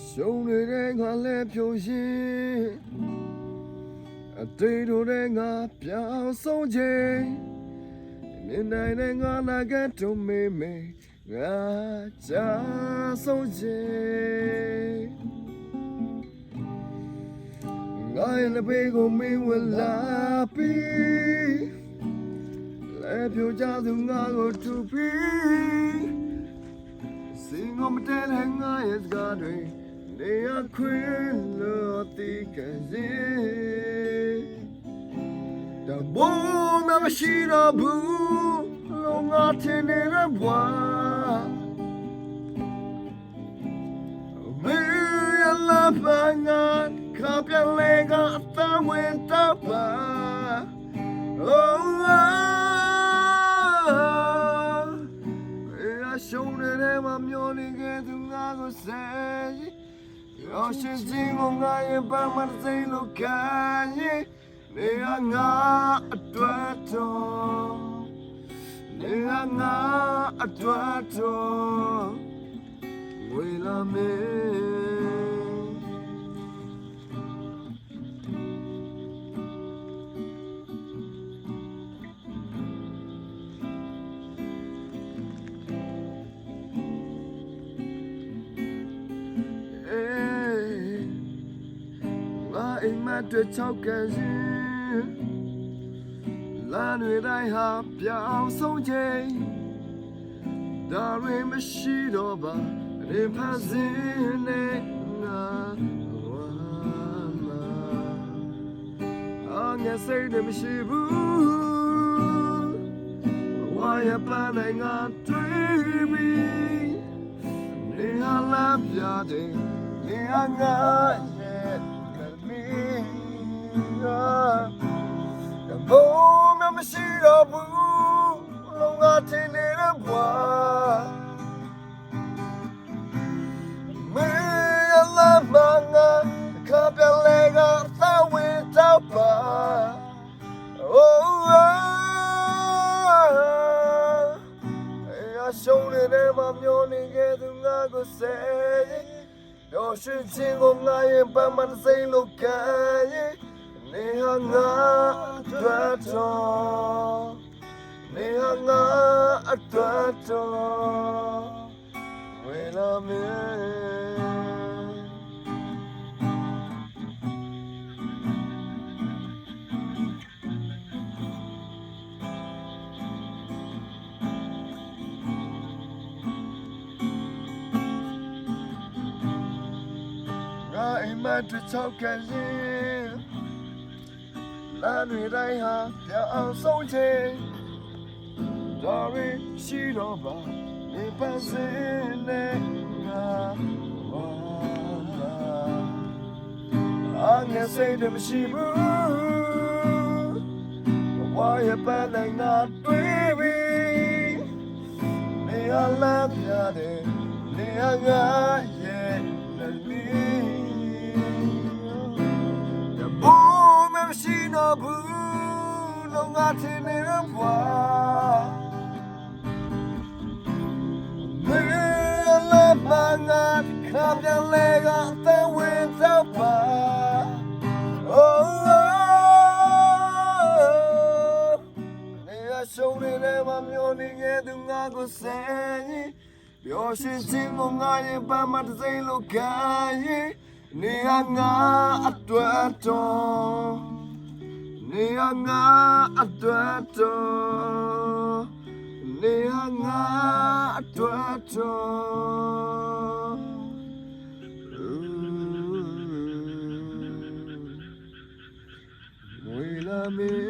ရှုံးနေတဲ့ငါလည်းဖြိုရှင်အတိတ်တို့တဲ့ငါပြောင်းဆုံးခြင်းနေနိုင်တဲ့ငါလာကတုံးမေမေငါချဆုံးခြင်းငါရဲ့လက်ပေကိုမင်းဝလာပြီးလက်ဖြိုကြသူငါကိုတူပြီးစင်ငုံတဲ့ငါရဲ့စကားတွေနေရခွင့်လို့တိကစေတဘောမရှိတော့ဘူးလုံးငါထင်နေတဲ့ဘွာမေရလာပါငါခပ်ပြလဲကအသက်ဝင်တော့ပါ ရှုံးနေတဲ့မှာမျောနေခဲ့သူငါကိုဆယ်ရောရှင်စင်ကိုငါရဲ့ဘာမှမသိလို့ခံရင်နေငါအတွက်တော်နေငါအတွက်တော်ဝေလာမေအိမ်မက်တွေချောက်ကရင်လာတွေတိုင်းဟာပြောင်းဆုံးချိန်ဒါတွေမရှိတော့ပါရေဖန်စင်းနဲ့ငါဝါလာအောင်ရစိတ်နဲ့မရှိဘူးဝါရပါနိုင်ငါတွေ့ပြီးနေဟာလာပြတဲ့နေဟာငါဘောမမရှိတော့ဘူးလုံးငါထင်နေတဲ့ဘွာမေရလာမငါခပ်ပြလဲကသဝင်းတော့ပါရှုံးနေတဲ့မှာမျောနေခဲ့သူငါကိုဆယ်ရောရှင်ချင်းကိုငါရဲ့ဘာမှမသိလို့ခံရင်နေဟာငါအတွက်တော်နေဟာငါအတွက်တော်ဝေလာမေအိမ်မက်တွေချောက်ကရင်လာတွေတိုင်းဟာပြောင်းဆုံးချိန်ဒါရီရှိတော့ပါနေပါစေနဲ့ငါဝါလာအငယ်စိတ်တွေမရှိဘူးဝါရပါနိုင်ငါတွေ့ပြီးနေရလာပြတယ်နေရငါရဲ့လက်လီမရှိတော့ဘူးလုံးငါထင်နေတဲ့ဘွာမေလာပါငါခပ်ပြန်လဲကတဲ့ဝင်တော့ပါနေရရှုံးနေတဲ့မှာမျောနေခဲ့သူငါကိုဆယ်ရင်ပြောရှင်ချင်းကိုငါရဲ့ဘာမှတစိမ့်လို့ခံရင်နေဟာငါအတွက်တော်နေဟာငါအတွက်တော်နေဟာငါအတွက်တော်ဝေလာမေ